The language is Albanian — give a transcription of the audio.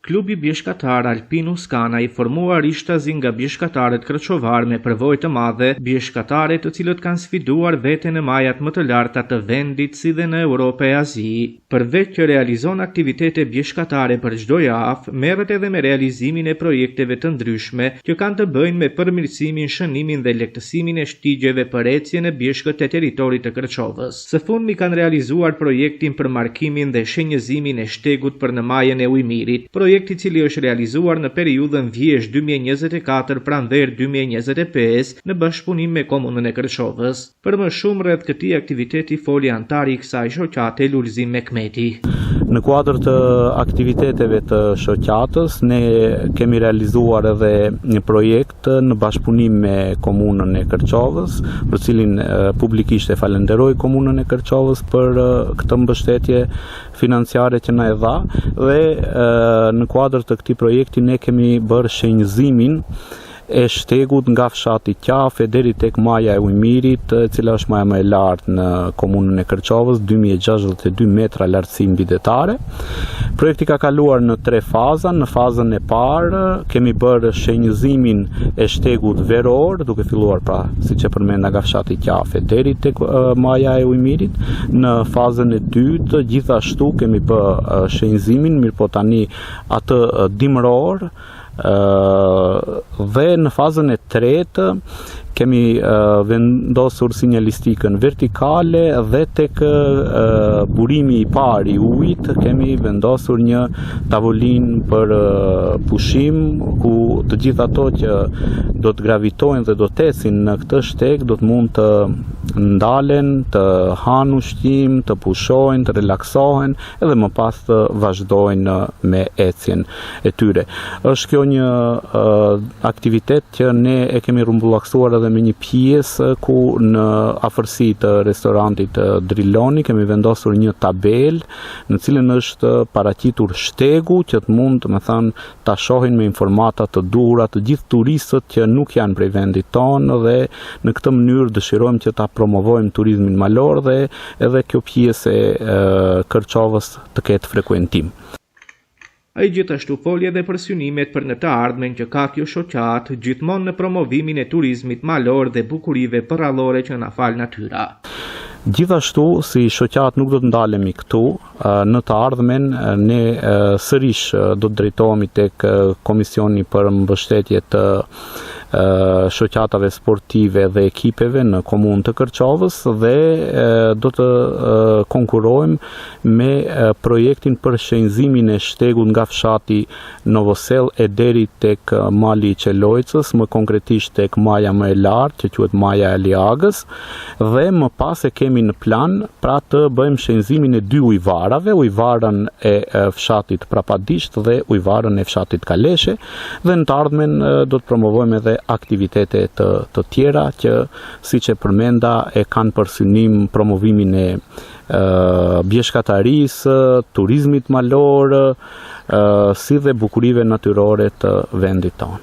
Klubi bjeshkatar Alpinus Kana I formua rishtazi nga bjeshkatarët kërçovar me përvojë të madhe, bjeshkatare të cilët kanë sfiduar veten në majat më të larta të vendit si dhe në Europë e Azi. Përveç që realizon aktivitete bjeshkatare për çdo javë, merret edhe me realizimin e projekteve të ndryshme që kanë të bëjnë me përmirësimin, shënimin dhe lehtësimin e shtigjeve për ecjen e bjeshkët e territorit të Kërçovës. Së fundmi kanë realizuar projektin për markimin dhe shenjëzimin e shtegut për në majën e Ujmirit, projekti I cili është realizuar në periudhën vjesh 2024 pranver 2025 në bashkëpunim me komunën e Kërçovës. Për më shumë rreth këtij aktiviteti foli antari I kësaj shoqate Lulzim Mekmeti. Në kuadër të aktiviteteve të shoqatës, ne kemi realizuar edhe një projekt në bashkëpunim me komunën e Kërçovës, për cilin publikisht e falenderoj komunën e Kërçovës për këtë mbështetje financiare që na e dha, dhe në kuadër të këtij projekti ne kemi bërë shenjëzimin e shtegut nga fshati Qafe deri tek maja e Ujmirit, e cila është maja më e lartë në komunën e Kërçovës, 2062 metra lartësi mbydetare. Projekti ka kaluar në 3 faza. Në fazën e parë kemi bërë shenjëzimin e shtegut veror, duke filluar siç e përmenda nga fshati Qafe deri tek maja e Ujmirit. Në fazën e dytë gjithashtu kemi bërë shenjëzimin, mirëpo tani atë dimror, dhe në fazën e tretë kemi vendosur sinjalistikën vertikale dhe tek burimi I parë I ujit kemi vendosur një tavolinë për pushim, ku të gjithë ato që do të gravitojnë dhe do të ecin në këtë shteg do të mund të ndalen, të hanë ushqim, të pushojnë, të relaksohen edhe më pas të vazhdojnë me ecjen e tyre. Është kjo një aktivitet që ne e kemi rrumbullaksuar edhe me një pjesë ku në afërsi të restorantit Driloni kemi vendosur një tabelë në cilën është paraqitur shtegu që të mund, me thënë, ta shohin me informata të duhura të gjithë turistët që nuk janë prej vendit tonë, dhe në këtë mënyrë dëshirojmë që ta promovojmë turizmin malor dhe edhe kjo pjesë e Kërçovës të ketë frekuentim. Ai gjithashtu foli edhe për synimet për në të ardhmen që ka kjo shoqat gjithmonë në promovimin e turizmit malor dhe bukurive përrallore që na fal natyra. Gjithashtu, si shoqat nuk do të ndalemi këtu, në të ardhmen ne sërish do të drejtohemi tek Komisioni për mbështetje të shoqatave sportive dhe ekipeve në komunë të Kërçovës dhe do të konkurrojmë me projektin për shenjëzimin e shtegut nga fshati Novosel e deri tek mali I Qelojcës, më konkretisht tek maja më e lartë që quhet maja e Liagës, dhe më pas e kemi në plan pra të bëjmë shenjëzimin e 2 ujvarave, ujvarën e fshatit Prapadisht dhe ujvarën e fshatit Kaleshe, dhe në të ardhmen do të promovojmë edhe aktivitete të tjera që, siç e përmenda, e kanë për synim promovimin e bjeshkatarisë, turizmit malor, si dhe bukurive natyrore të vendit tonë.